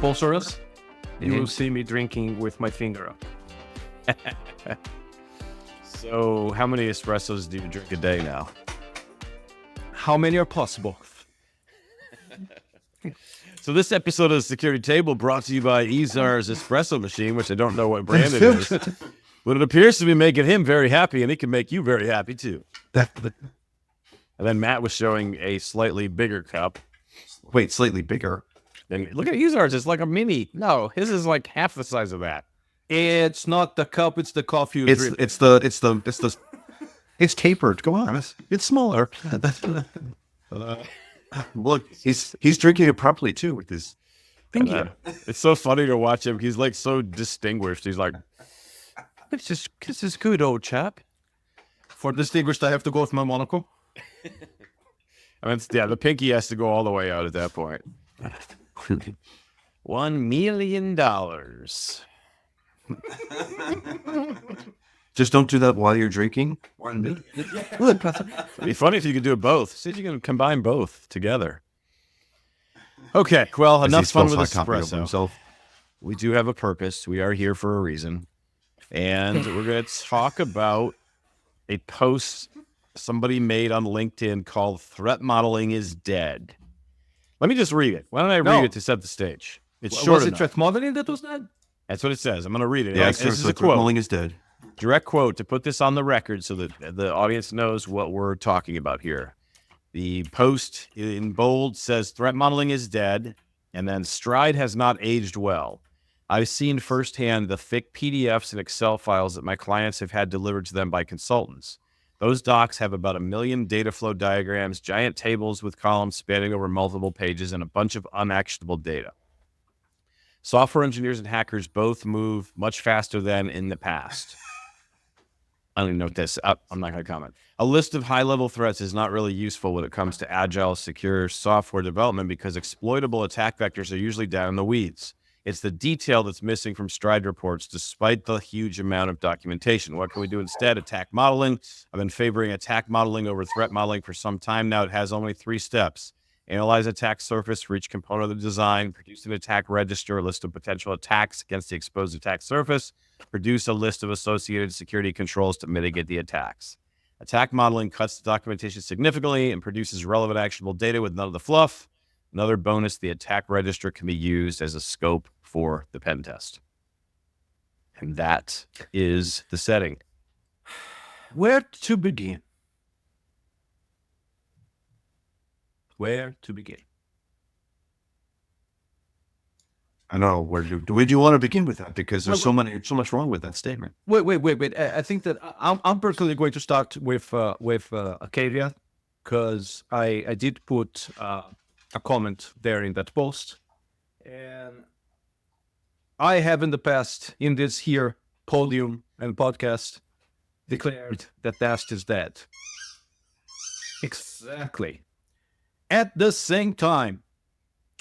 sponsor us, you will see me drinking with my finger up. So how many espressos do you drink a day now? How many are possible? So this episode of the Security Table brought to you by Izar's espresso machine, which I don't know what brand it is, but it appears to be making him very happy, and it can make you very happy too. Definitely. And then Matt was showing a slightly bigger cup. Wait, slightly bigger. And look at Izar's; it's like a mini. No, his is like half the size of that. It's not the cup; it's the coffee you drink. It's tapered. Go on. It's smaller. Look, he's drinking it properly too with his finger. It's so funny to watch him. He's like so distinguished. He's like, This is good, old chap. For distinguished, I have to go with my monocle. I mean, yeah, the pinky has to go all the way out at that point. $1 million. Just don't do that while you're drinking. It'd be funny if you could do it both. See if you can combine both together. Okay, well, enough fun with espresso. We do have a purpose. We are here for a reason. And we're going to talk about a post somebody made on LinkedIn called Threat Modeling is Dead. Let me just read it. Why don't I read it to set the stage? It's short Was it enough. threat modeling that was dead? That's what it says. I'm going to read it. Yeah, This is a Threat quote. modeling is dead. Direct quote to put this on the record so that the audience knows what we're talking about here. The post in bold says threat modeling is dead, and then Stride has not aged well. I've seen firsthand the thick PDFs and Excel files that my clients have had delivered to them by consultants. Those docs have about 1 million data flow diagrams, giant tables with columns spanning over multiple pages, and a bunch of unactionable data. Software engineers and hackers both move much faster than in the past. I don't even know what this. I'm not going to comment. A list of high-level threats is not really useful when it comes to agile, secure software development because exploitable attack vectors are usually down in the weeds. It's the detail that's missing from Stride reports despite the huge amount of documentation. What can we do instead? Attack modeling. I've been favoring attack modeling over threat modeling for some time now. It has only 3 steps. Analyze attack surface for each component of the design. Produce an attack register, a list of potential attacks against the exposed attack surface. Produce a list of associated security controls to mitigate the attacks. Attack modeling cuts the documentation significantly and produces relevant actionable data with none of the fluff. Another bonus, the attack register can be used as a scope for the pen test. And that is the setting. Where to begin? Where to begin? I know. Where do you want to begin with that? Because there's so much wrong with that statement. Wait. I think that I'm personally going to start with a caveat because I did put a comment there in that post, and I have in the past in this here podium and podcast declared that Dast is dead. Exactly. At the same time,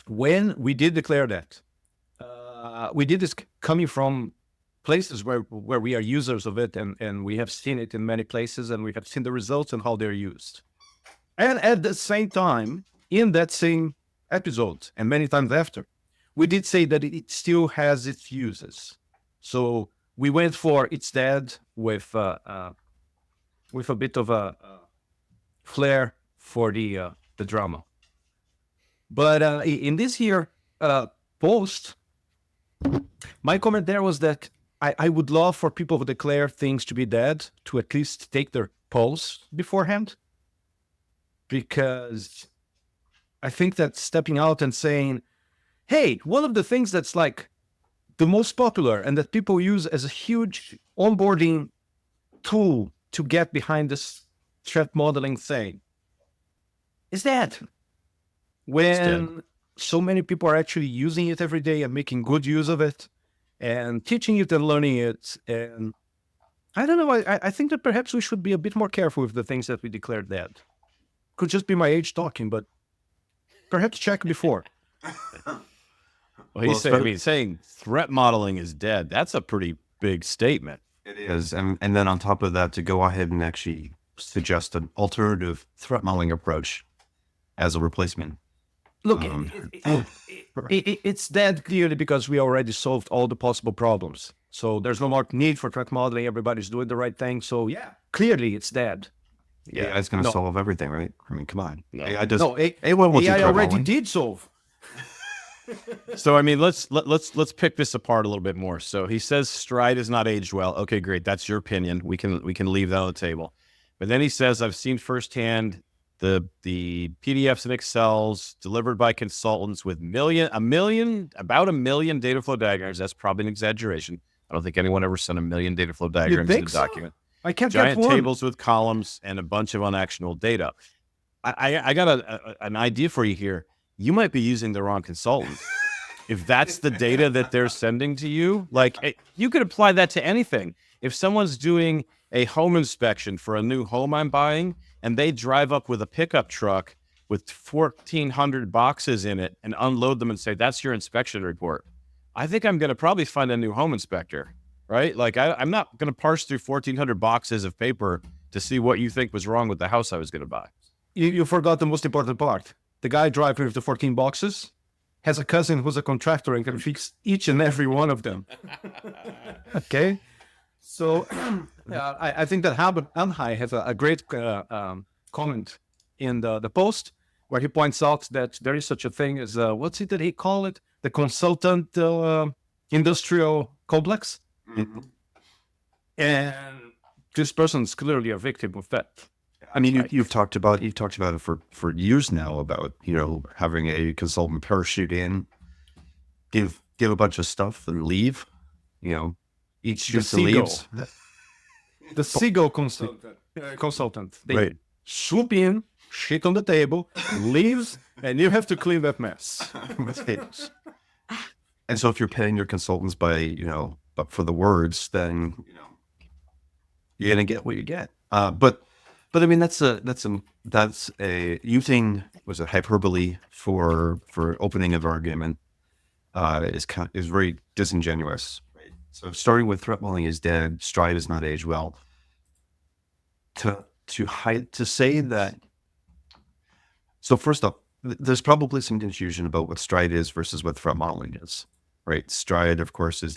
when we did declare that, we did this coming from places where we are users of it, and we have seen it in many places, and we have seen the results and how they're used. And at the same time, in that same episode, and many times after, we did say that it still has its uses. So we went for it's dead with a bit of a flair for the drama. But in this here post, my comment there was that I would love for people who declare things to be dead to at least take their pulse beforehand. Because I think that stepping out and saying, hey, one of the things that's like the most popular and that people use as a huge onboarding tool to get behind this threat modeling thing is that when so many people are actually using it every day and making good use of it and teaching it and learning it. And I don't know, I think that perhaps we should be a bit more careful with the things that we declared dead. Could just be my age talking, but perhaps check before. Well, he's saying threat modeling is dead. That's a pretty big statement. It is. And then on top of that, to go ahead and actually suggest an alternative threat modeling approach as a replacement. Look, It's dead clearly because we already solved all the possible problems. So there's no more need for threat modeling. Everybody's doing the right thing. So yeah, clearly it's dead. AI is going to No. solve everything, right? I mean, come on. No. AI does. No, AI won't do AI threat already modeling. did solve. So I mean, let's pick this apart a little bit more. So he says Stride is not aged well. Okay, great. That's your opinion. We can leave that on the table. But then he says, I've seen firsthand the PDFs and Excels delivered by consultants with about a million data flow diagrams. That's probably an exaggeration. I don't think anyone ever sent a million data flow diagrams in think a so? document. I can't Giant get one. tables with columns and a bunch of unactionable data. I got an idea for you here. You might be using the wrong consultant. If that's the data that they're sending to you, like you could apply that to anything. If someone's doing a home inspection for a new home I'm buying and they drive up with a pickup truck with 1,400 boxes in it and unload them and say, that's your inspection report, I think I'm going to probably find a new home inspector, right? Like I'm not going to parse through 1,400 boxes of paper to see what you think was wrong with the house I was going to buy. You forgot the most important part. The guy driving with the 14 boxes has a cousin who's a contractor and can fix each and every one of them. Okay? So I think that Albert Anhai has a great comment in the post where he points out that there is such a thing as, what's it that he call it? The consultant industrial complex. Mm-hmm. And this person's clearly a victim of that. I mean, you've talked about it for years now about, having a consultant parachute in, give a bunch of stuff and leave, each just leaves. The seagull consultant. They Right. swoop in, shit on the table, leaves, and you have to clean that mess. And so if you're paying your consultants by, but for the words, then, you're going to get what you get. But I mean, that's a using was a hyperbole for opening of argument is very disingenuous. Right? So starting with threat modeling is dead, Stride is not aged well. To say that. So first off, there's probably some confusion about what Stride is versus what threat modeling is. Right? Stride, of course, has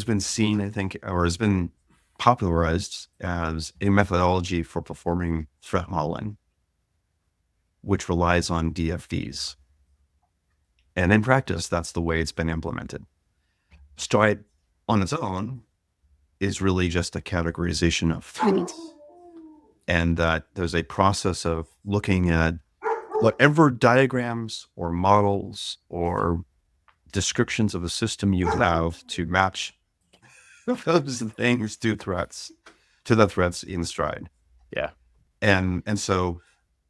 been seen, I think, or has been popularized as a methodology for performing threat modeling, which relies on DFDs. And in practice, that's the way it's been implemented. Stride on its own is really just a categorization of threats. And that there's a process of looking at whatever diagrams or models or descriptions of the system you have to match those things to the threats in Stride. Yeah. And so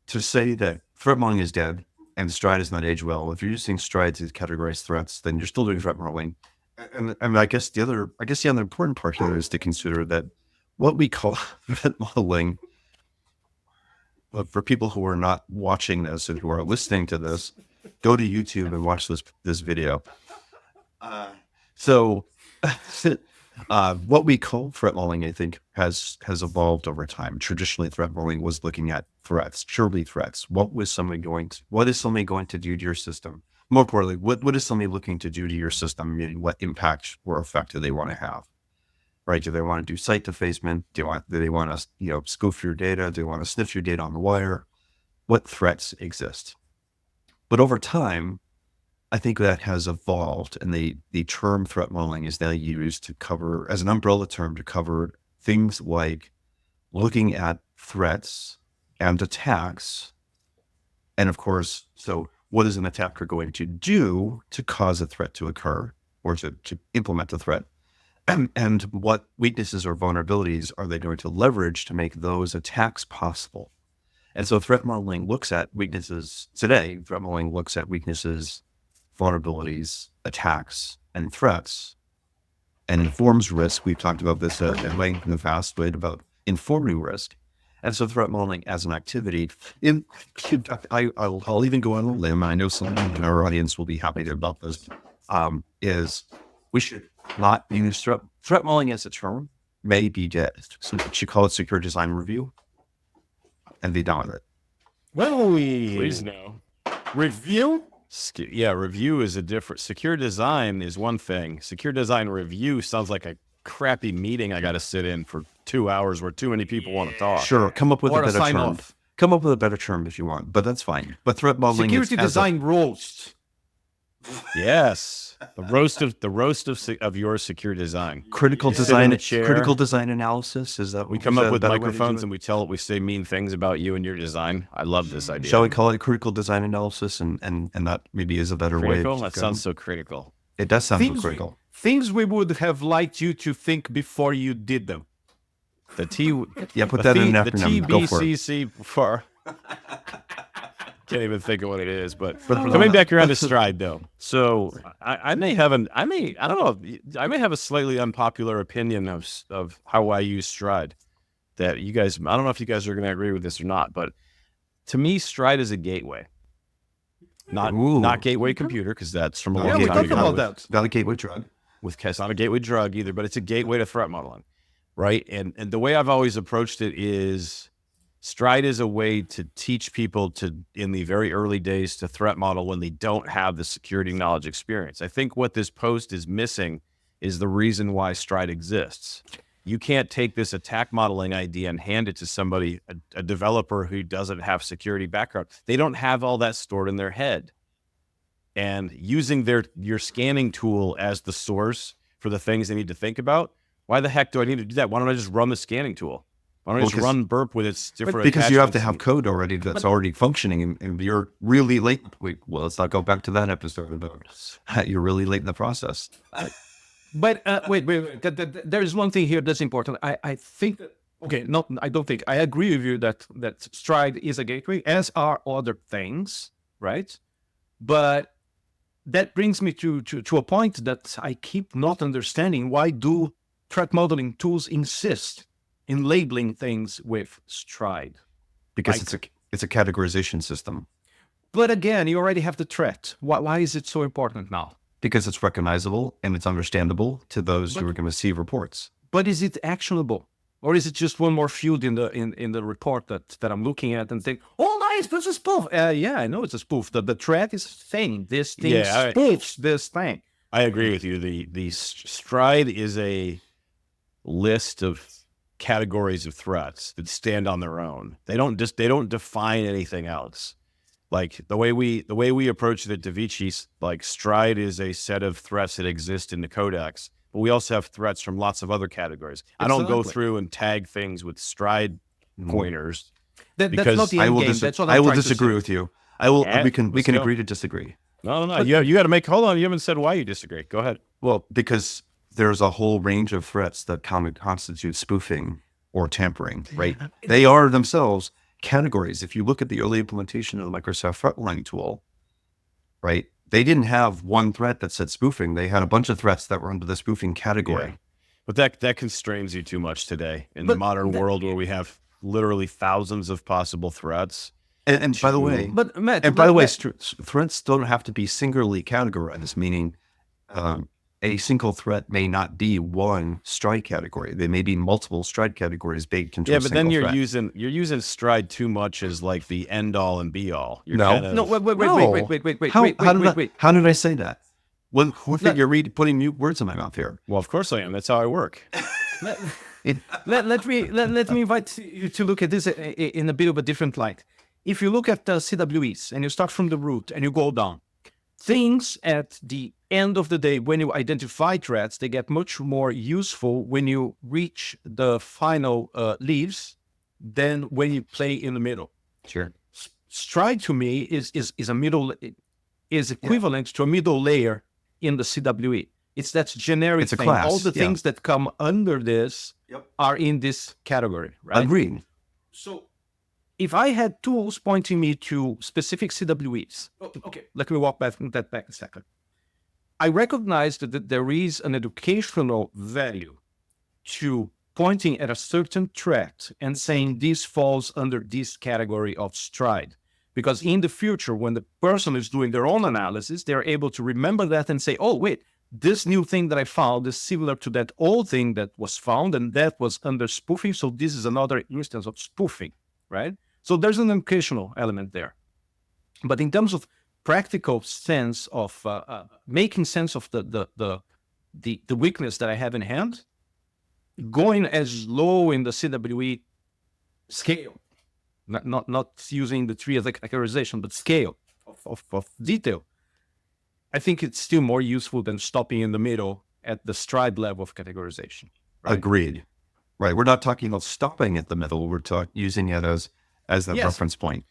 to say that threat modeling is dead and Stride is not aged well, if you're using Stride to categorize threats, then you're still doing threat modeling. And I guess the other important part here is to consider that what we call threat modeling, for people who are not watching this and who are listening to this, go to YouTube and watch this video. What we call threat modeling, I think, has evolved over time. Traditionally, threat modeling was looking at threats, purely threats. What is somebody going to do to your system? More importantly, what is somebody looking to do to your system? Meaning, what impact or effect do they want to have? Right? Do they want to do site defacement? Do they want to spoof your data? Do they want to sniff your data on the wire? What threats exist? But over time, I think that has evolved, and the term threat modeling is now used to cover, as an umbrella term, to cover things like looking at threats and attacks. And of course, so what is an attacker going to do to cause a threat to occur or to implement a threat? And what weaknesses or vulnerabilities are they going to leverage to make those attacks possible? And so threat modeling looks at weaknesses today. Threat modeling looks at weaknesses, vulnerabilities, attacks, and threats, and informs risk. We've talked about this at length in the past, but about informing risk. And so threat modeling as an activity, I'll even go on a limb. I know some in our audience will be happy about this, is we should not use threat modeling as a term, may be dead. So we should call it secure design review and be done with it. Well, Please no. review Yeah, review is a different. Secure design is one thing. Secure design review sounds like a crappy meeting I got to sit in for 2 hours where too many people want to talk. Sure, come up with Or a a better sign term. off. Come up with a better term if you want, but that's fine. But threat modeling Security is as a- design roast. Yes, the roast of your secure design. critical You sit in design, the chair. critical design analysis. Is that We is come that up a with better way to do microphones it? and we say mean things about you and your design. I love this idea. Shall we call it critical design analysis? And that maybe is a better critical? way. That sounds so critical. It does sound so Things, critical. things we would have liked you to think before you did them. The T. Yeah, put the that in an the acronym. Go for it. TBCC for. Can't even think of what it is, but coming back around to Stride though. So I may have I don't know. I may have a slightly unpopular opinion of how I use Stride. That you guys, I don't know if you guys are going to agree with this or not, but to me, Stride is a gateway. Not gateway computer, because that's from a Not long Yeah, we time talked ago. about that. Not a gateway drug. It's not a gateway drug either, but it's a gateway to threat modeling, right? And the way I've always approached it is Stride is a way to teach people to, in the very early days, to threat model when they don't have the security knowledge experience. I think what this post is missing is the reason why Stride exists. You can't take this attack modeling idea and hand it to somebody, a developer who doesn't have security background. They don't have all that stored in their head. And using your scanning tool as the source for the things they need to think about, why the heck do I need to do that? Why don't I just run the scanning tool? Why don't I just run Burp with its different Because you have to attachments have code already that's already functioning, and you're really late. Well, let's not go back to that episode about you're really late in the process. But wait. There is one thing here that's important. I think, okay, I don't think. I agree with you that Stride is a gateway, as are other things, right? But that brings me to a point that I keep not understanding. Why do threat modeling tools insist in labeling things with Stride? Because it's a categorization system. But again, you already have the threat. Why is it so important now? Because it's recognizable and it's understandable to those who are going to see reports. But is it actionable? Or is it just one more field in the report that I'm looking at and think, oh, nice, that's a spoof. Yeah, I know it's a spoof. The threat is saying this thing spoofs this thing. I agree with you. The Stride is a list of categories of threats that stand on their own. They don't define anything else. Like the way we approach it at Davici, like Stride is a set of threats that exist in the codex, but we also have threats from lots of other categories. I don't go through and tag things with Stride pointers. That's not the end game. That's what I'm I will trying to disagrue say. with you. We can let's go. agree to disagree. No. You got to make. Hold on. You haven't said why you disagree. Go ahead. Well, because there's a whole range of threats that constitute spoofing or tampering, right? They are themselves categories. If you look at the early implementation of the Microsoft threat modeling tool, right? They didn't have one threat that said spoofing. They had a bunch of threats that were under the spoofing category. Yeah. But that constrains you too much today in the modern world where we have literally thousands of possible threats. And by the way, But Matt, and by the way, threats don't have to be singularly categorized, meaning a single threat may not be one Stride category. They may be multiple Stride categories baked into a but then single you're threat. using Stride too much as like the end all and be all. You're No. kind of- no, wait. How did I say that? Well, you're putting mute words in my mouth here. Well, of course I am. That's how I work. Let me invite you to look at this in a bit of a different light. If you look at CWEs and you start from the root and you go down, things at the end of the day, when you identify threats, they get much more useful when you reach the final leaves than when you play in the middle. Sure. Stride to me is a middle, is equivalent to a middle layer in the CWE. It's that generic It's a thing. class, All the yeah. things that come under this are in this category, right? Agreed. So if I had tools pointing me to specific CWEs, okay, let me walk back a second. I recognize that there is an educational value to pointing at a certain threat and saying this falls under this category of Stride. Because in the future, when the person is doing their own analysis, they're able to remember that and say, oh, wait, this new thing that I found is similar to that old thing that was found, and that was under spoofing. So this is another instance of spoofing, right? So there's an educational element there. But in terms of practical sense of making sense of the weakness that I have in hand, going as low in the CWE scale, not using the tree as a categorization, but scale of detail. I think it's still more useful than stopping in the middle at the stride level of categorization. Right? Agreed. Right. We're not talking about stopping at the middle. We're using it as the reference point.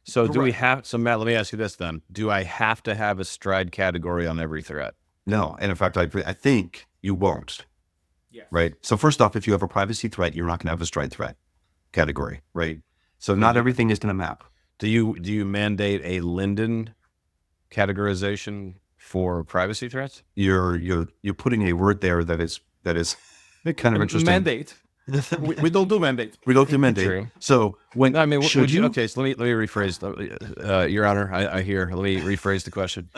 So do we have, so Matt, let me ask you this then. Do I have to have a stride category on every threat? No. And in fact, I think you won't. Yeah. Right. So first off, if you have a privacy threat, you're not going to have a stride threat category. Right. So not everything is going to map. Do you mandate a Linden categorization for privacy threats? You're putting a word there that is kind of interesting. Mandate. we don't do mandate. We don't do mandate. True. So when would you? Okay, so let me rephrase. Your Honor, I hear. Let me rephrase the question.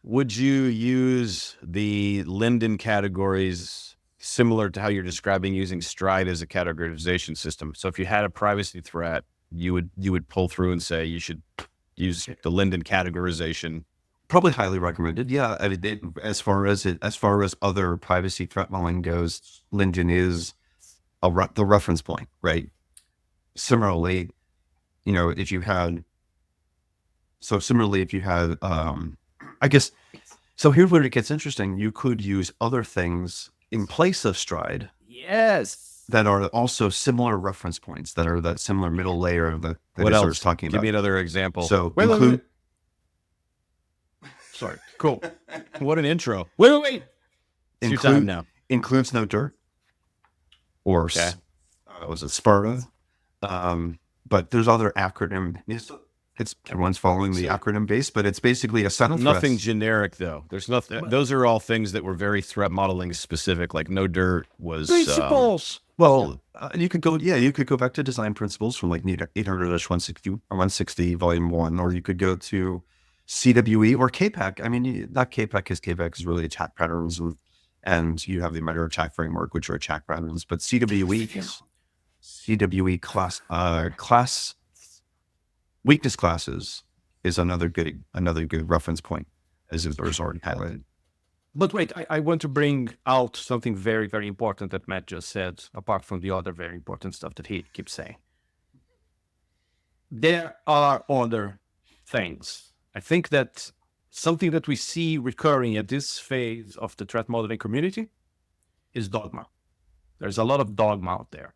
Would you use the Linden categories similar to how you're describing using Stride as a categorization system? So if you had a privacy threat, you would pull through and say you should use the Linden categorization. Probably highly recommended. Yeah, I mean, as far as other privacy threat modeling goes, Linden is the reference point, right? Similarly, if you had, I guess, so here's where it gets interesting. You could use other things in place of Stride. Yes. That are also similar reference points, that are that similar middle layer that what else? Was talking about. Give me another example. So wait. Sorry. Cool. What an intro. Wait. It's your time now. Includes no dirt. Or was it Sparta? But there's other acronym. It's everyone's following the acronym base, but it's basically a set of nothing threats. Generic though. There's nothing. Those are all things that were very threat modeling specific. Like no dirt was principles. Well, you could go back to design principles from like 800-160 or 160 volume 1, or you could go to CWE or KPAC. I mean, not KPAC, because KPAC is really attack patterns, and you have the meta attack framework, which are attack patterns. But CWE class weakness classes is another good reference point, as it was already highlighted. But wait, I want to bring out something very, very important that Matt just said, apart from the other very important stuff that he keeps saying. There are other things. I think that something that we see recurring at this phase of the threat modeling community is dogma. There's a lot of dogma out there.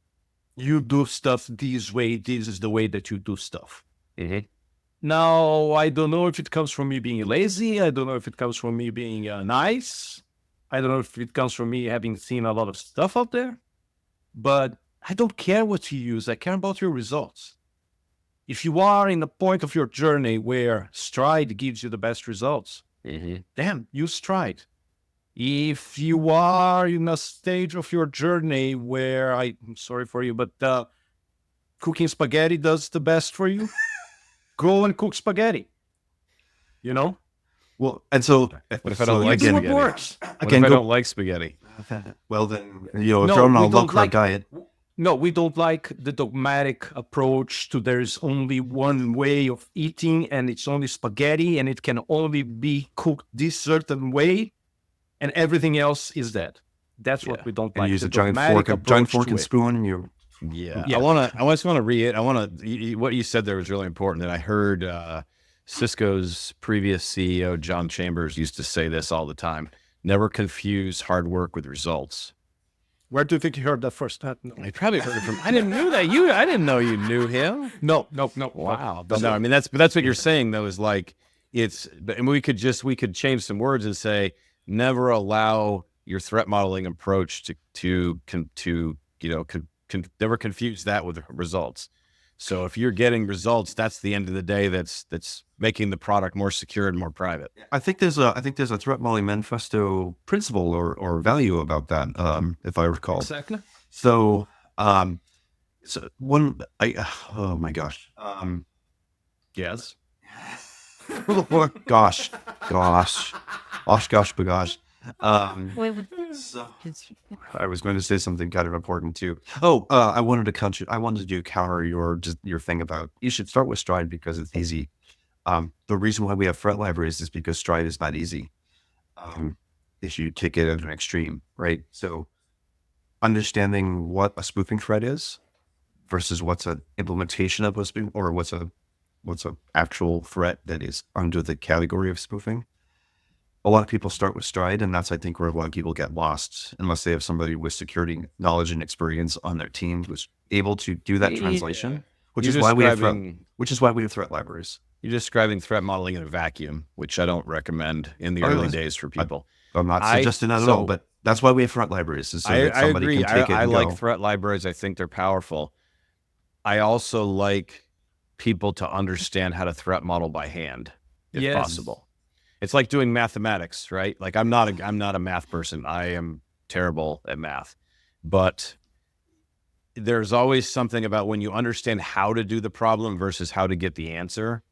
You do stuff this way, this is the way that you do stuff. Mm-hmm. Now, I don't know if it comes from me being lazy. I don't know if it comes from me being nice. I don't know if it comes from me having seen a lot of stuff out there. But I don't care what you use. I care about your results. If you are in a point of your journey where Stride gives you the best results, then use Stride. If you are in a stage of your journey where, I'm sorry for you, but cooking spaghetti does the best for you, go and cook spaghetti. Well, and so what if I don't like spaghetti? Works. What if I don't like spaghetti? Well, then if you're on a low carb diet. No, we don't like the dogmatic approach to there's only one way of eating and it's only spaghetti and it can only be cooked this certain way and everything else is dead. That's what we don't and like. Use a giant fork and spoon and you. Yeah. I just want to read. What you said there was really important. And I heard Cisco's previous CEO, John Chambers, used to say this all the time. Never confuse hard work with results. Where do you think you heard that first? No. I probably heard it from. I didn't know that. I didn't know you knew him. No. Wow. But no, I mean that's what you're saying though is like and we could change some words and say never allow your threat modeling approach to never confuse that with results. So if you're getting results, that's the end of the day. That's making the product more secure and more private. I think there's a threat modeling manifesto principle or value about that, if I recall. Exactly. So, oh my gosh. Yes. Gosh. Bagosh. I was going to say something kind of important too. I wanted to counter your thing about you should start with Stride because it's easy. The reason why we have threat libraries is because Stride is not easy. If you take it at an extreme, right? So understanding what a spoofing threat is versus what's an implementation of a spoofing, or what's a actual threat that is under the category of spoofing. A lot of people start with Stride, and that's, I think, where a lot of people get lost unless they have somebody with security knowledge and experience on their team who's able to do that translation, which is why we have threat libraries. You're describing threat modeling in a vacuum, which I don't recommend in the early days for people. I'm not suggesting that at all, but that's why we have threat libraries. Is so that somebody agree. can take it I and like go. threat libraries. I think they're powerful. I also like people to understand how to threat model by hand, if possible. It's like doing mathematics, right? Like I'm not a math person. I am terrible at math, but there's always something about when you understand how to do the problem versus how to get the answer.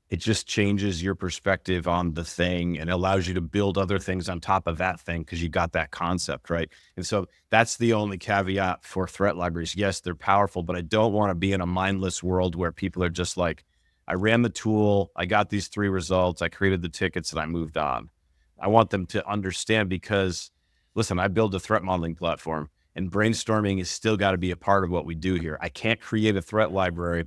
It just changes your perspective on the thing and allows you to build other things on top of that thing because you got that concept, right? And so that's the only caveat for threat libraries. Yes, they're powerful, but I don't want to be in a mindless world where people are just like, I ran the tool, I got these 3 results, I created the tickets, and I moved on. I want them to understand because, listen, I build a threat modeling platform, and brainstorming is still got to be a part of what we do here. I can't create a threat library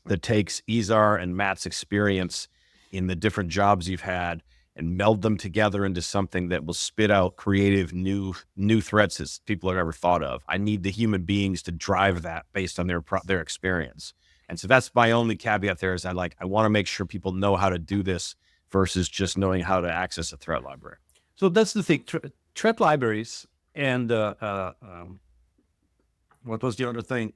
that takes Izar and Matt's experience in the different jobs you've had and meld them together into something that will spit out creative new threats as people have ever thought of. I need the human beings to drive that based on their experience. And so that's my only caveat there is I want to make sure people know how to do this versus just knowing how to access a threat library. So that's the thing. Threat libraries and what was the other thing?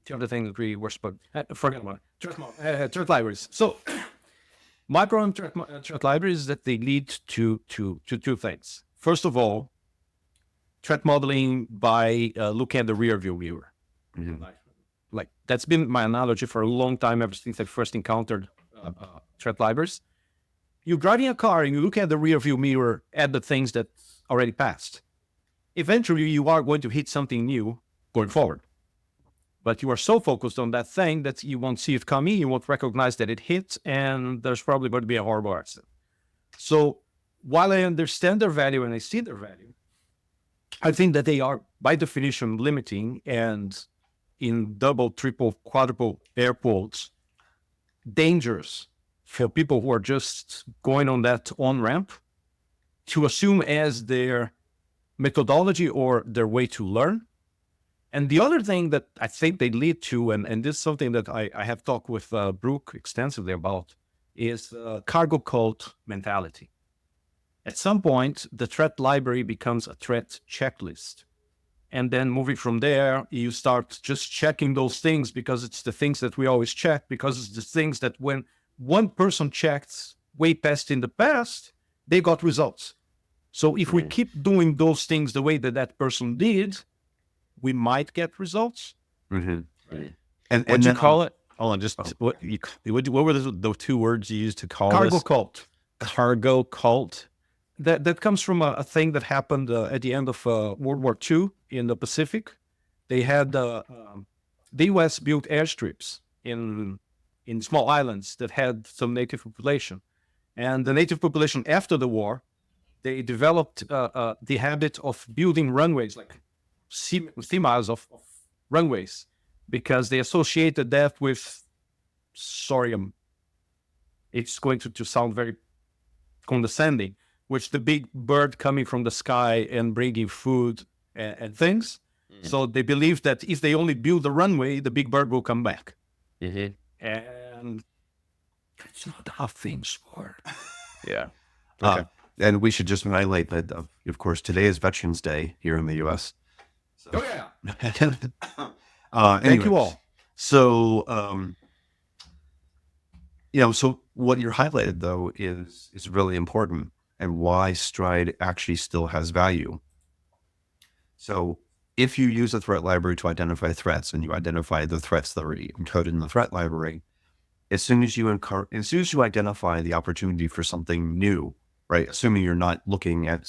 The other thing that we were spoken. Forget about it. Threat libraries. So my problem with threat libraries is that they lead to two things. First of all, threat modeling by looking at the rear view mirror. Mhm. Like that's been my analogy for a long time, ever since I first encountered threat libraries. You're driving a car and you look at the rear view mirror at the things that already passed. Eventually, you are going to hit something new going forward. But you are so focused on that thing that you won't see it coming, you won't recognize that it hit, and there's probably going to be a horrible accident. So while I understand their value and I see their value, I think that they are, by definition, limiting and in double, triple, quadruple airports, dangerous for people who are just going on that on-ramp to assume as their methodology or their way to learn. And the other thing that I think they lead to, and this is something that I have talked with Brooke extensively about, is cargo cult mentality. At some point, the threat library becomes a threat checklist. And then moving from there, you start just checking those things because it's the things that we always check, because it's the things that when one person checked way past in the past, they got results. So if we keep doing those things the way that person did, we might get results. Mm-hmm. Right. And What'd then, you call it? Hold on, just what were the 2 words you used to call Cargo this? cult. Cargo cult. That comes from a thing that happened at the end of World War II in the Pacific. They had the U.S. built airstrips in small islands that had some native population, and the native population after the war, they developed the habit of building runways, like sea miles of runways, because they associated that with sorghum. It's going to sound very condescending, which the big bird coming from the sky and bringing food and things. Mm-hmm. So they believe that if they only build the runway, the big bird will come back. Mm-hmm. And that's not how things work. Yeah. Okay. And we should just highlight that, of course, today is Veterans Day here in the U.S. So. Oh, yeah. Thank you all. So, so what you're highlighted, though, is really important, and why Stride actually still has value. So if you use a threat library to identify threats, and you identify the threats that are encoded in the threat library, as soon as you identify the opportunity for something new, right? Assuming you're not looking at,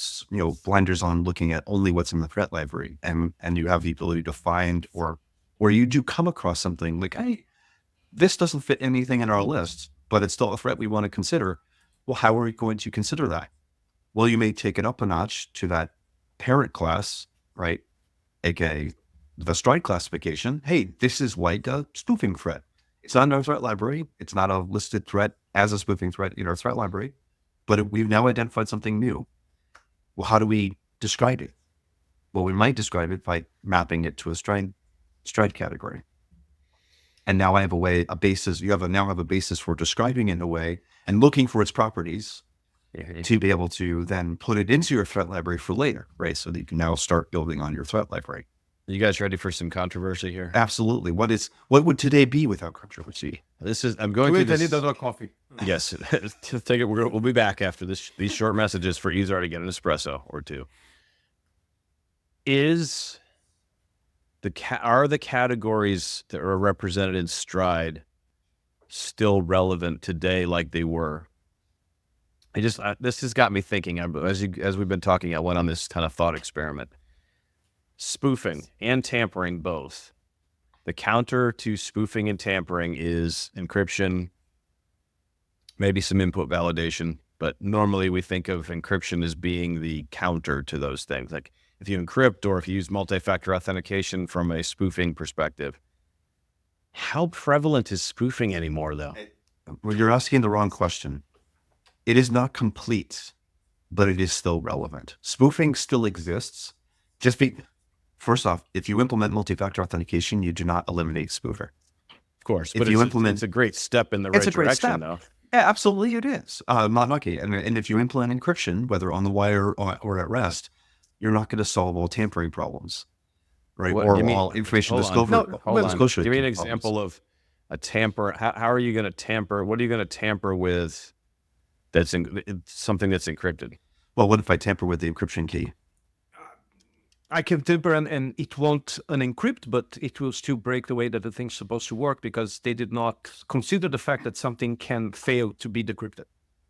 blinders on, looking at only what's in the threat library, and you have the ability to find, or you do come across something like, hey, this doesn't fit anything in our list, but it's still a threat we want to consider. Well, how are we going to consider that? Well, you may take it up a notch to that parent class, right? AKA the Stride classification. Hey, this is like a spoofing threat. It's not in our threat library. It's not a listed threat as a spoofing threat in our threat library, but we've now identified something new. Well, how do we describe it? Well, we might describe it by mapping it to a stride category. And now I have a basis. You now have a basis for describing it in a way and looking for its properties to be able to then put it into your threat library for later, right? So that you can now start building on your threat library. You guys ready for some controversy here? Absolutely. What would today be without controversy? I'm going to I need another coffee. Yes, take it. We'll be back after these short messages for Izar to get an espresso or two. Are the categories that are represented in Stride still relevant today like they were? This has got me thinking. As we've been talking, I went on this kind of thought experiment. Spoofing and tampering both. The counter to spoofing and tampering is encryption, maybe some input validation, but normally we think of encryption as being the counter to those things. Like if you encrypt or if you use multi-factor authentication from a spoofing perspective. How prevalent is spoofing anymore, though? Well, you're asking the wrong question. It is not complete, but it is still relevant. Spoofing still exists. First off, if you implement multi-factor authentication, you do not eliminate spoofer. Of course, If but you it's a great step in the right it's a great direction, step. though. Yeah, absolutely it is. Okay. And if you implement encryption, whether on the wire or at rest, you're not going to solve all tampering problems, right? What- Or give me- all information hold on. disclosure. No, hold on. disclosure Give me an problems. example of a tamper. How are you going to tamper? What are you going to tamper with that's something that's encrypted? Well, what if I tamper with the encryption key? I can tamper and it won't unencrypt, but it will still break the way that the thing's supposed to work because they did not consider the fact that something can fail to be decrypted.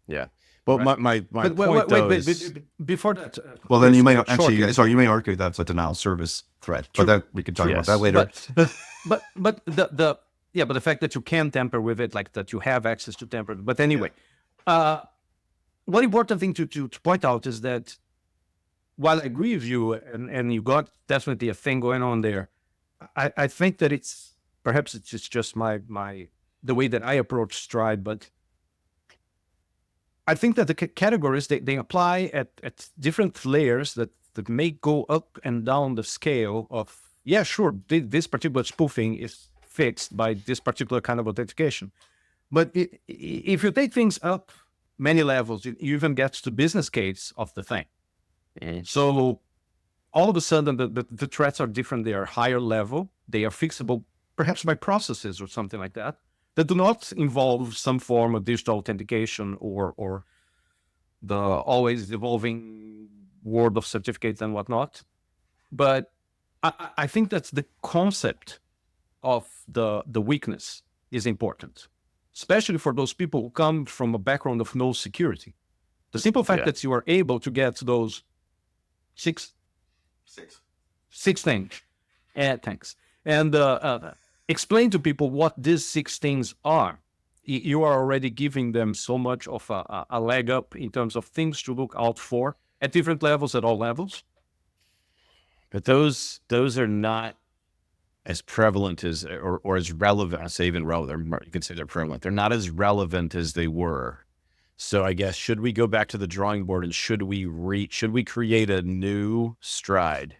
Yeah. But Right. my But point, though, is... before that, Well, then you may shortly. you may argue that's a denial of service threat, True. but that we can talk about Yes. that later. But the fact that you can tamper with it, like that you have access to tamper. But anyway, one important thing to point out is that while I agree with you, and you got definitely a thing going on there, I think that it's just the way that I approach Stride, but I think that the categories they apply at different layers that may go up and down the scale of, yeah, sure, this particular spoofing is fixed by this particular kind of authentication. But if you take things up many levels, you even get to business case of the thing. So all of a sudden, the threats are different. They are higher level. They are fixable, perhaps by processes or something like that do not involve some form of digital authentication or the always evolving world of certificates and whatnot. But I think that's the concept of the weakness is important, especially for those people who come from a background of no security. The simple fact that you are able to get those six things, thanks, and explain to people what these 6 things are. You are already giving them so much of a leg up in terms of things to look out for at different levels, at all levels. But those are not as prevalent as or as relevant. I say even relevant. You could say they're prevalent. They're not as relevant as they were. So I guess, should we go back to the drawing board and should we create a new Stride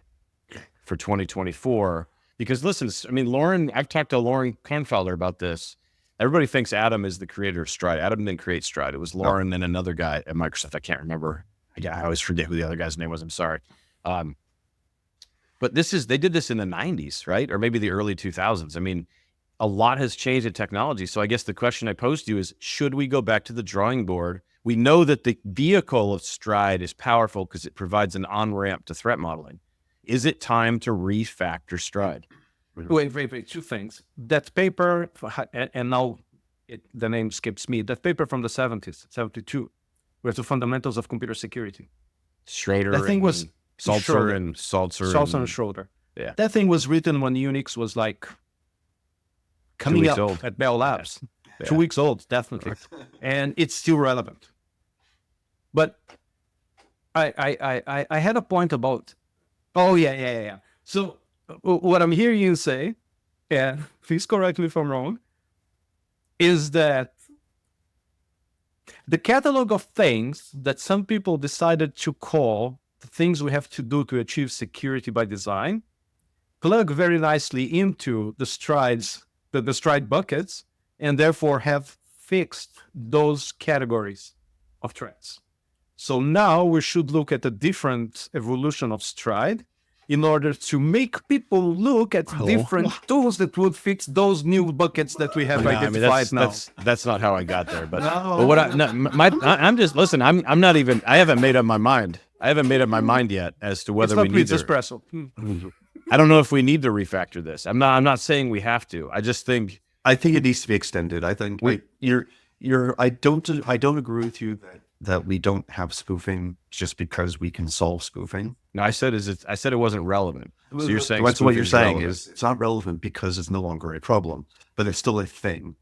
for 2024? Because listen, I mean, I've talked to Lauren Kahnfelder about this. Everybody thinks Adam is the creator of Stride. Adam didn't create Stride. It was Lauren and another guy at Microsoft. I can't remember. I always forget who the other guy's name was. I'm sorry. But they did this in the 90s, right? Or maybe the early 2000s. I mean, a lot has changed in technology. So I guess the question I posed to you is, should we go back to the drawing board? We know that the vehicle of Stride is powerful because it provides an on-ramp to threat modeling. Is it time to refactor Stride? Wait, 2 things. That paper, and now the name skips me, that paper from the 70s, 72, with the fundamentals of computer security. Schrader. That thing was Salzer and Salzer. Salzer and Schroeder. Yeah. That thing was written when Unix was like coming weeks up old. at Bell Labs. Yeah. 2 weeks old, definitely. And it's still relevant. But I had a point about, yeah. So what I'm hearing you say, and please correct me if I'm wrong, is that the catalog of things that some people decided to call the things we have to do to achieve security by design plug very nicely into the stride buckets, and therefore have fixed those categories of threats. So now we should look at a different evolution of stride in order to make people look at different tools that would fix those new buckets that we have identified now. That's not how I got there. But, but what I'm just listen. I'm not even. I haven't made up my mind. I haven't made up my mind yet as to whether we need to. Espresso. I don't know if we need to refactor this. I'm not saying we have to. I just think it needs to be extended. I think I don't agree with you that we don't have spoofing just because we can solve spoofing. No, I said it wasn't relevant. So you're saying that's what you're saying relevant. is it's not relevant because it's no longer a problem, but it's still a thing.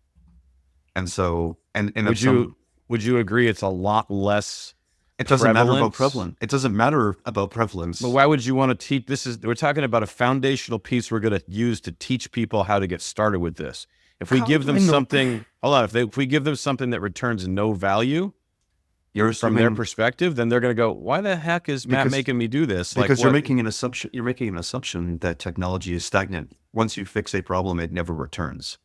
And so, and would you agree it's a lot less? It doesn't matter about prevalence? prevalence. It doesn't matter about prevalence. But why would you want to teach? We're talking about a foundational piece we're going to use to teach people how to get started with this. If we give them something, hold on. If we give them something that returns no value, from their perspective, then they're going to go, "Why the heck is Matt making me do this?" Because you're making an assumption. You're making an assumption that technology is stagnant. Once you fix a problem, it never returns.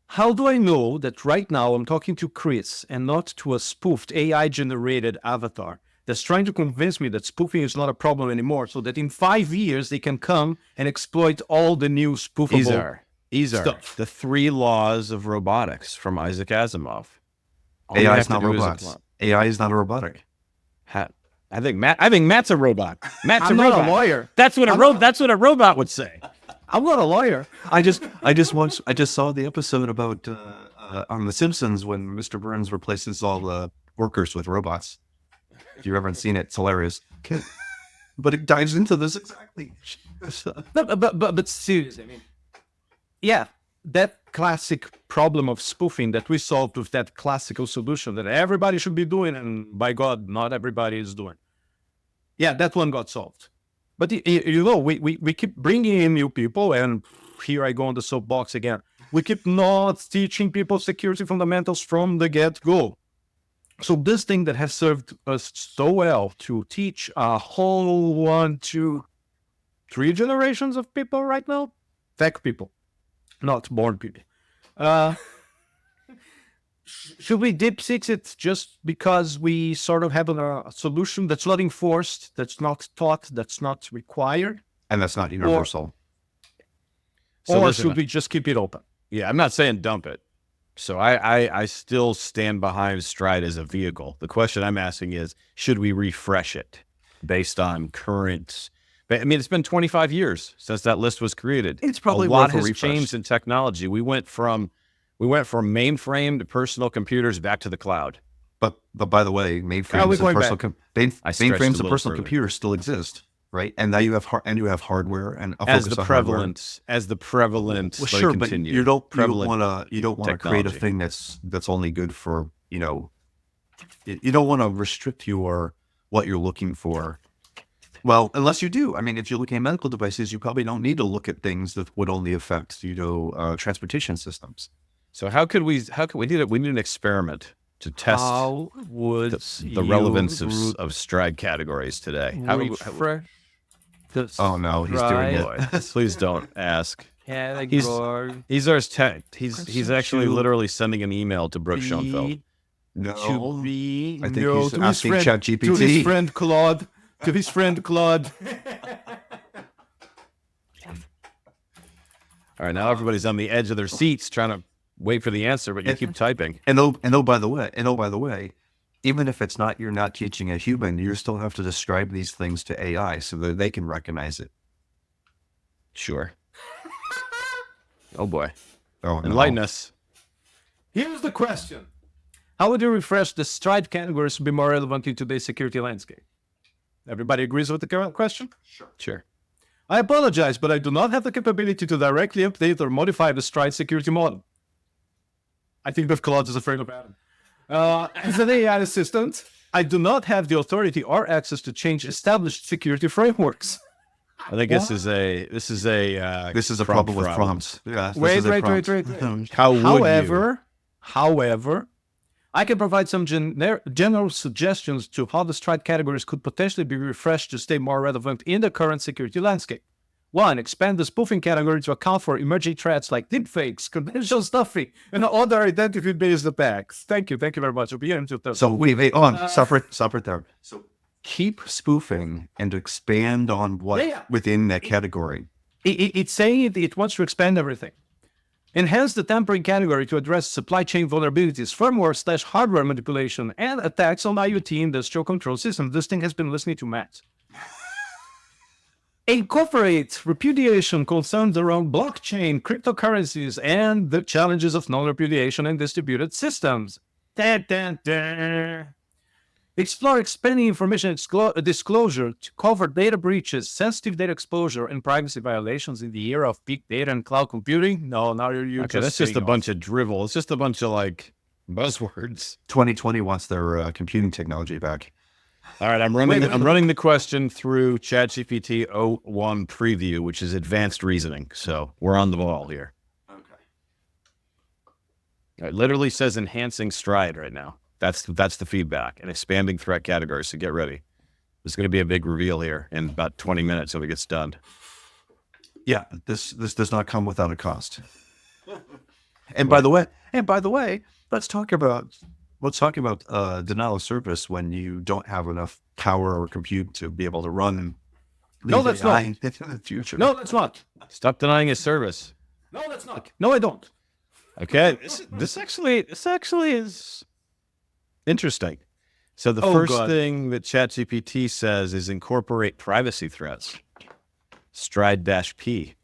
How do I know that right now I'm talking to Chris and not to a spoofed AI-generated avatar that's trying to convince me that spoofing is not a problem anymore, so that in 5 years they can come and exploit all the new spoofable stuff? The 3 laws of robotics from Isaac Asimov. AI is not robots. AI is not a robotic. I think Matt's a robot. Matt's I'm a robot. not a lawyer. That's what a robot would say. I'm not a lawyer. I just saw the episode about on The Simpsons when Mr. Burns replaces all the workers with robots. If you haven't seen it, it's hilarious. But it dives into this exactly. But seriously, I mean, yeah, that classic problem of spoofing that we solved with that classical solution that everybody should be doing, and by God, not everybody is doing. Yeah, that one got solved. But we keep bringing in new people, and here I go on the soapbox again. We keep not teaching people security fundamentals from the get-go. So this thing that has served us so well to teach a whole 1, 2, 3 generations of people right now, tech people, not born people. Should we DeepSeek it just because we sort of have a solution that's not enforced, that's not taught, that's not required? And that's not universal. Or should we just keep it open? Yeah, I'm not saying dump it. So I still stand behind Stride as a vehicle. The question I'm asking is, should we refresh it based on current? I mean, it's been 25 years since that list was created. It's probably a lot worth a has changed in technology. We went from mainframe to personal computers back to the cloud. But by the way, mainframes and personal computers still exist, right? And now you have hardware and as the prevalence. Well, sure, but you don't want to create a thing that's only good for you don't want to restrict what you're looking for. Well, unless you do. I mean, if you're looking at medical devices, you probably don't need to look at things that would only affect transportation systems. So how could we need it? We need an experiment to test the relevance of Stride categories today. Oh no, he's doing it. Please don't ask. He's actually literally sending an email to Brooke Schoenfeld. No, I think he's asking ChatGPT. To his friend Claude. All right, now everybody's on the edge of their seats trying to wait for the answer, but you keep typing. And by the way, even if you're not teaching a human, you still have to describe these things to AI so that they can recognize it. Sure. Oh boy. Oh, no. Enlighten us. Here's the question. How would you refresh the Stride categories to be more relevant in today's security landscape? Everybody agrees with the current question? Sure. I apologize, but I do not have the capability to directly update or modify the Stride security model. I think that Claude is afraid of Adam. As an AI assistant, I do not have the authority or access to change established security frameworks. I think this is a problem with prompts. Yeah. Wait. How would you? However, I can provide some general suggestions to how the Stride categories could potentially be refreshed to stay more relevant in the current security landscape. 1. Expand the spoofing category to account for emerging threats like deepfakes, credential stuffing, and other identity-based attacks. Thank you very much. So wait, on. Separate there. So keep spoofing and expand on what within that category. It's saying it wants to expand everything. Enhance the tampering category to address supply chain vulnerabilities, firmware/hardware manipulation, and attacks on IoT industrial control systems. This thing has been listening to Matt. Incorporate repudiation concerns around blockchain, cryptocurrencies, and the challenges of non-repudiation in distributed systems. Explore expanding information disclosure to cover data breaches, sensitive data exposure, and privacy violations in the era of big data and cloud computing. No, now you're Okay, that's just a bunch of drivel. It's just a bunch of like buzzwords. 2020 wants their computing technology back. All right, I'm running the question through ChatGPT 01 preview, which is advanced reasoning. So we're on the ball here. Okay. It literally says enhancing Stride right now. That's the feedback, and expanding threat categories. So get ready. There's going to be a big reveal here in about 20 minutes when it gets done. Yeah, this does not come without a cost. And by the way, let's talk about denial of service when you don't have enough power or compute to be able to run. No, that's not. In the future. No, that's not. Stop denying his service. No, that's not. No, I don't. Okay, this actually is interesting. So the first thing that ChatGPT says is incorporate privacy threats. Stride-P.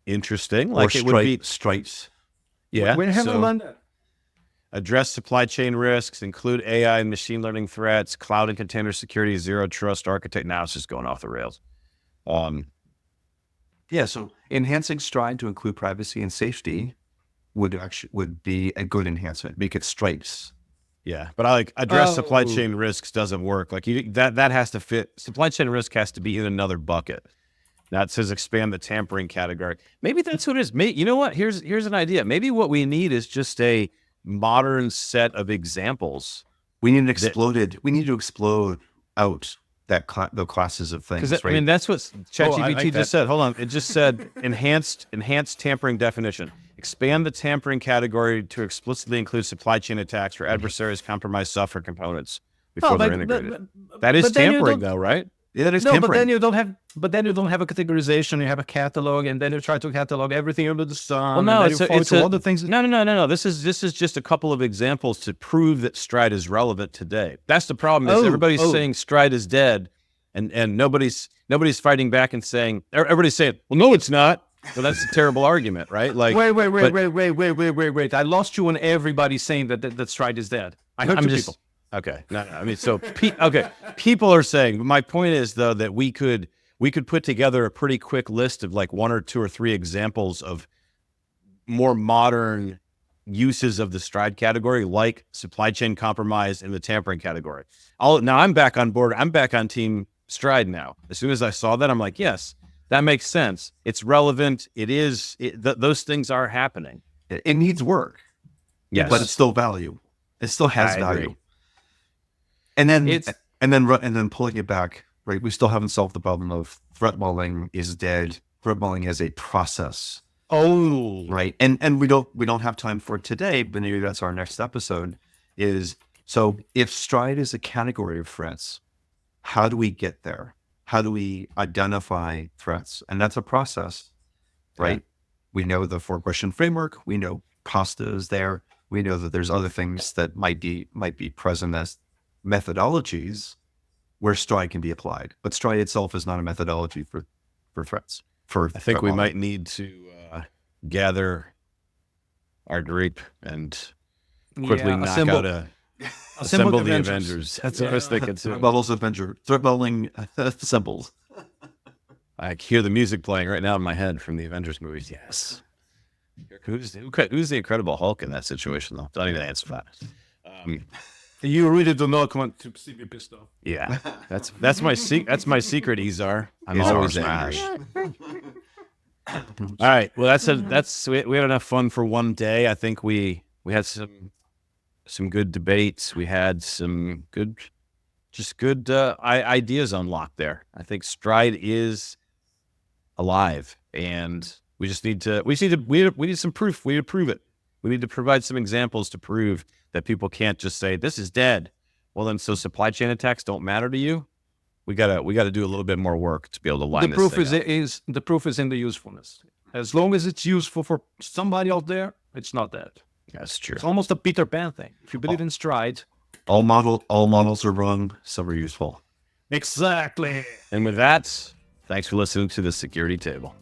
Interesting. Like or it would be stripes. Yeah. We haven't done that. Address supply chain risks, include AI and machine learning threats, cloud and container security, zero trust architect. Now it's just going off the rails. Yeah, so enhancing Stride to include privacy and safety would be a good enhancement. Make it stripes. Yeah, but I like address supply chain risks doesn't work. Like that has to fit. Supply chain risk has to be in another bucket. Now it says expand the tampering category. Maybe that's what it is. You know what? Here's an idea. Maybe what we need is just a modern set of examples. We need to explode out the classes of things. Because right? I mean, that's what ChatGPT just said. Hold on, it just said enhanced tampering definition. Expand the tampering category to explicitly include supply chain attacks for adversaries, compromised software components before they're integrated. That is tampering, though, right? Yeah, that is no, tampering. but then you don't have a categorization. You have a catalog, and then you try to catalog everything under the sun. Well, no, it's other things. No. This is just a couple of examples to prove that Stride is relevant today. That's the problem. Is everybody's saying Stride is dead, and nobody's fighting back and saying everybody's saying, well, no, it's not. Well, that's a terrible argument, right? Like, wait. I lost you on everybody saying that Stride is dead. I heard two people. Okay. No. I mean, so people are saying. My point is though that we could put together a pretty quick list of like 1 or 2 or 3 examples of more modern uses of the Stride category, like supply chain compromise in the tampering category. Now I'm back on board. I'm back on Team Stride now. As soon as I saw that, I'm like, yes, that makes sense. It's relevant. Those things are happening. It needs work. Yes, but it's still value. It still has value. Agree. And then pulling it back, right? We still haven't solved the problem of threat modeling is dead. Threat modeling as a process. Right. And we don't have time for it today, but maybe that's our next episode. So if Stride is a category of threats, how do we get there? How do we identify threats? And that's a process, right? Yeah. We know the 4-question framework. We know Costa is there. We know that there's other things that might be present as methodologies where Stride can be applied. But Stride itself is not a methodology for threats. I think we might need to gather our group and quickly assemble the Avengers. That's what I was thinking too. Threat modeling symbols. I hear the music playing right now in my head from the Avengers movies. Yes. Who's the Incredible Hulk in that situation, though? Don't even answer that. You really do not want to see me pissed off. Yeah, that's my secret, Izar. I'm Izar's always angry. All right. Well, we had enough fun for one day. I think we had some good debates. We had some good ideas unlocked there. I think Stride is alive, and we need some proof. We need to prove it. We need to provide some examples to prove that people can't just say this is dead. Well, then, so supply chain attacks don't matter to you? We gotta do a little bit more work to be able to line The proof this thing up. is the proof is in the usefulness. As long as it's useful for somebody out there, it's not dead. That's true. It's almost a Peter Pan thing. If you believe in Stride, All models are wrong. Some are useful. exactly. And with that, thanks for listening to the Security Table.